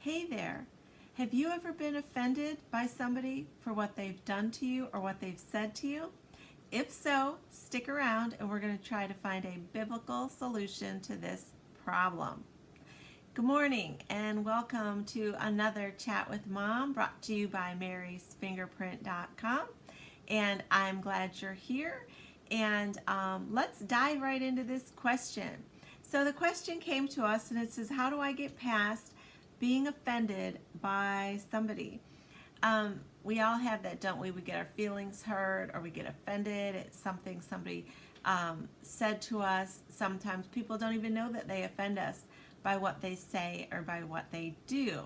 Hey there. Have you ever been offended by somebody for what they've done to you or what they've said to you? If so, stick around and we're going to try to find a biblical solution to this problem. Good morning and welcome to another Chat with Mom brought to you by marysfingerprint.com. And I'm glad you're here. And let's dive right into this question. So the question came to us and it says, how do I get past being offended by somebody? We all have that, don't we? We get our feelings hurt or we get offended at something somebody said to us. Sometimes people don't even know that they offend us by what they say or by what they do.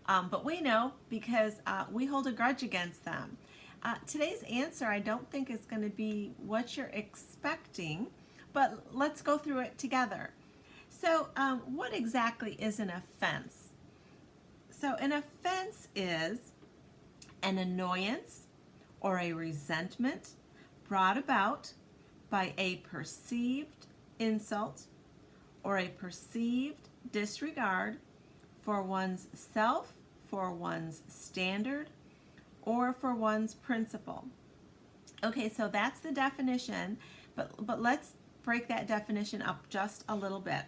But we know because we hold a grudge against them. Today's answer I don't think is going to be what you're expecting, but let's go through it together. So what exactly is an offense? So an offense is an annoyance or a resentment brought about by a perceived insult or a perceived disregard for one's self, for one's standard, or for one's principle. Okay, so that's the definition, but let's break that definition up just a little bit.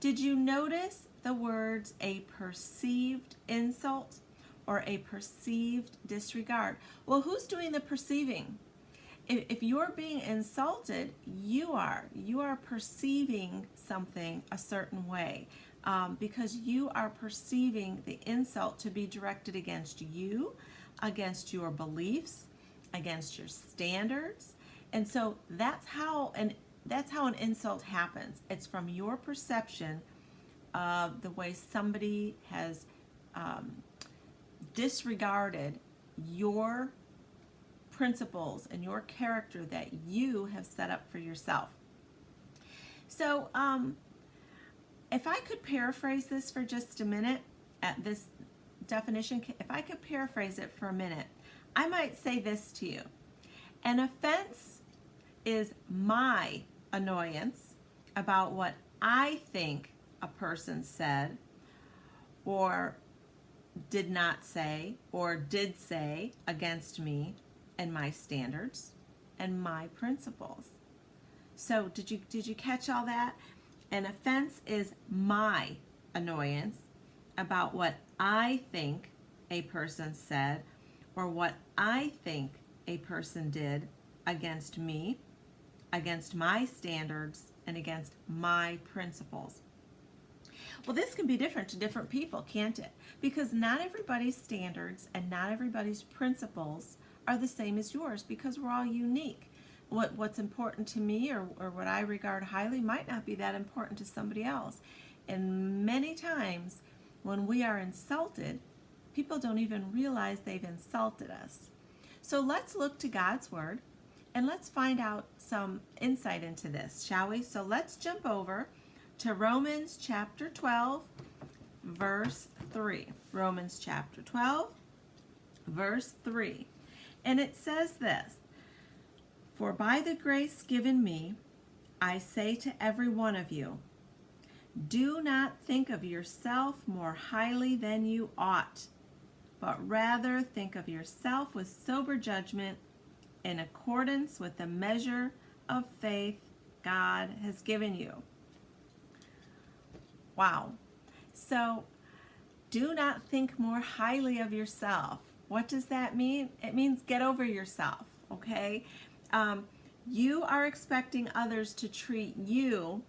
Did you notice the words a perceived insult or a perceived disregard? Well, who's doing the perceiving? If you're being insulted, you are perceiving something a certain way because you are perceiving the insult to be directed against you, against your beliefs, against your standards. And so that's how an insult happens. It's from your perception of the way somebody has disregarded your principles and your character that you have set up for yourself. So if I could paraphrase this for just a minute at this definition, if I could paraphrase it for a minute, I might say this to you. An offense is my annoyance about what I think a person said or did not say or did say against me and my standards and my principles. So did you catch all that? An offense is my annoyance about what I think a person said or what I think a person did against me, against my standards, and against my principles. Well, this can be different to different people, can't it? Because not everybody's standards and not everybody's principles are the same as yours because we're all unique. What's important to me or what I regard highly might not be that important to somebody else. And many times when we are insulted, people don't even realize they've insulted us. So let's look to God's Word and let's find out some insight into this, shall we? So let's jump over to Romans chapter 12, verse 3. Romans chapter 12, verse 3. And it says this, "For by the grace given me, I say to every one of you, do not think of yourself more highly than you ought, but rather think of yourself with sober judgment in accordance with the measure of faith God has given you." Wow. So, do not think more highly of yourself. What does that mean? It means get over yourself, okay? You are expecting others to treat you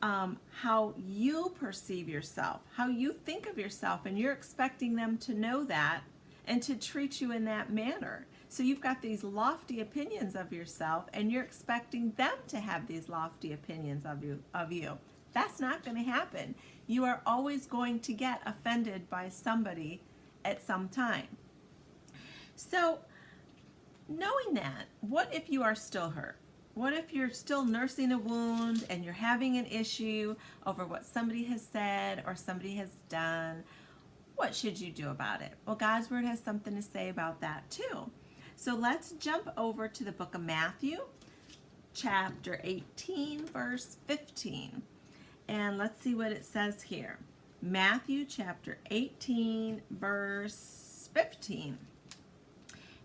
how you perceive yourself, how you think of yourself, and you're expecting them to know that and to treat you in that manner. So you've got these lofty opinions of yourself and you're expecting them to have these lofty opinions of you. That's not going to happen. You are always going to get offended by somebody at some time. So knowing that, what if you are still hurt? What if you're still nursing a wound and you're having an issue over what somebody has said or somebody has done? What should you do about it? Well, God's Word has something to say about that too. So let's jump over to the book of Matthew, chapter 18, verse 15. And let's see what it says here. Matthew chapter 18, verse 15.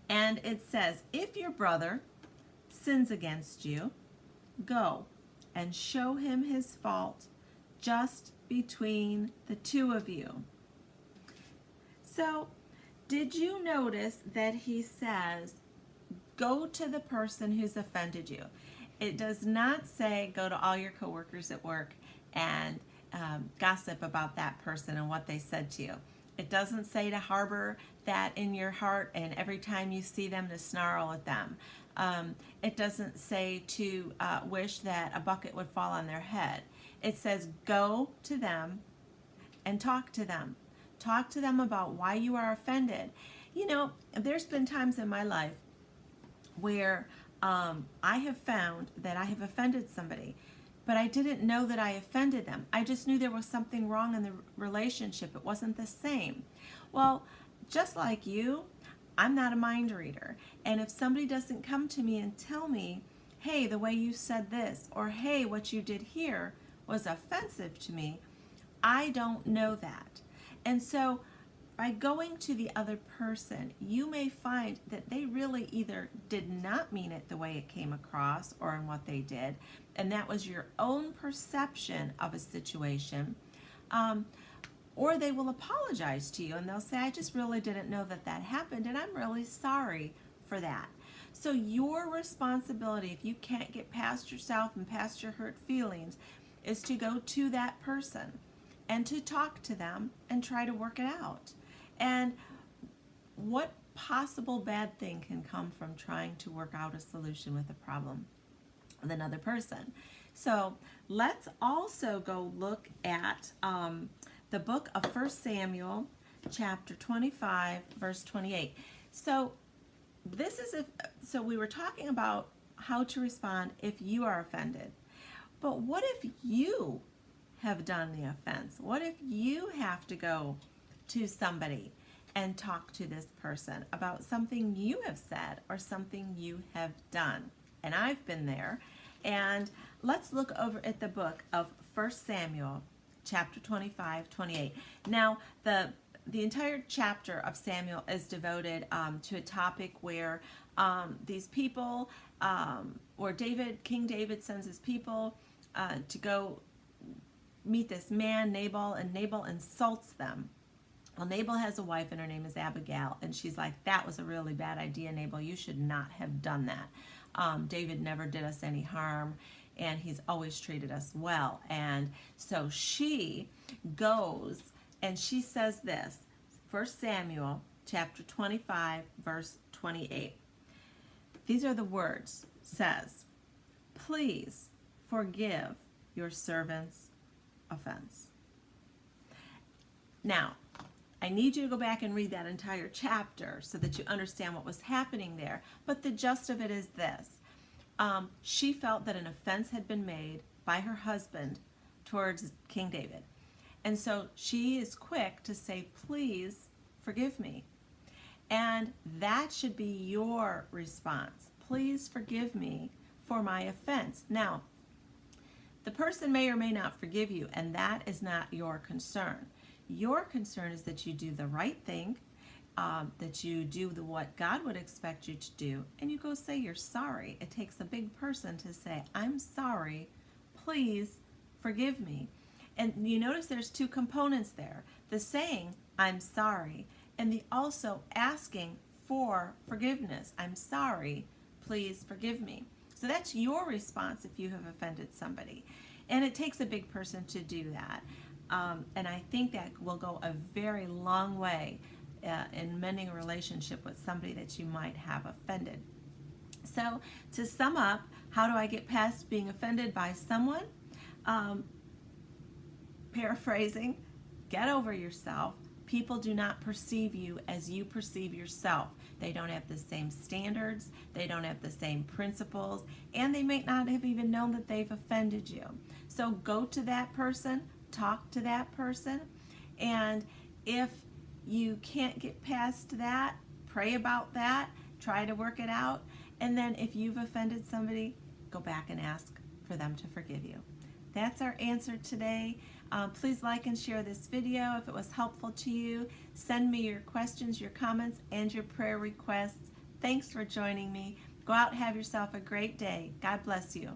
And it says, if your brother sins against you, go and show him his fault just between the two of you. So, did you notice that he says, go to the person who's offended you? It does not say go to all your coworkers at work and gossip about that person and what they said to you. It doesn't say to harbor that in your heart and every time you see them to snarl at them. It doesn't say to wish that a bucket would fall on their head. It says go to them and talk to them. Talk to them about why you are offended. You know, there's been times in my life where I have found that I have offended somebody, but I didn't know that I offended them. I just knew there was something wrong in the relationship. It wasn't the same. Well, just like you, I'm not a mind reader. And if somebody doesn't come to me and tell me, hey, the way you said this, or hey, what you did here was offensive to me, I don't know that. And so by going to the other person, you may find that they really either did not mean it the way it came across or in what they did, and that was your own perception of a situation, or they will apologize to you and they'll say, I just really didn't know that that happened and I'm really sorry for that. So your responsibility, if you can't get past yourself and past your hurt feelings, is to go to that person and to talk to them and try to work it out. And what possible bad thing can come from trying to work out a solution with a problem with another person? So let's also go look at the book of 1 Samuel, chapter 25, verse 28. So so we were talking about how to respond if you are offended. But what if you have done the offense? What if you have to go to somebody and talk to this person about something you have said or something you have done? And I've been there. And let's look over at the book of 1 Samuel, chapter 25, 28. Now, the entire chapter of Samuel is devoted to a topic where these people, or King David sends his people to go meet this man, Nabal, and Nabal insults them. Well, Nabal has a wife, and her name is Abigail, and she's like, that was a really bad idea, Nabal. You should not have done that. David never did us any harm, and he's always treated us well. And so she goes, and she says this, 1 Samuel chapter 25, verse 28. These are the words, says, please forgive your servant's offense. Now, I need you to go back and read that entire chapter so that you understand what was happening there. But the gist of it is this. She felt that an offense had been made by her husband towards King David. And so she is quick to say, please forgive me. And that should be your response. Please forgive me for my offense. Now, the person may or may not forgive you, and that is not your concern. Your concern is that you do the right thing, that you do what God would expect you to do, and you go say you're sorry. It takes a big person to say, I'm sorry, please forgive me. And you notice there's two components there. The saying, I'm sorry, and the also asking for forgiveness. I'm sorry, please forgive me. So that's your response if you have offended somebody. And it takes a big person to do that. And I think that will go a very long way in mending a relationship with somebody that you might have offended. So to sum up, how do I get past being offended by someone? Paraphrasing, get over yourself. People do not perceive you as you perceive yourself. They don't have the same standards, they don't have the same principles, and they may not have even known that they've offended you. So go to that person, talk to that person, and if you can't get past that, pray about that, try to work it out, and then if you've offended somebody, go back and ask for them to forgive you. That's our answer today. Please like and share this video if it was helpful to you. Send me your questions, your comments, and your prayer requests. Thanks for joining me. Go out and have yourself a great day. God bless you.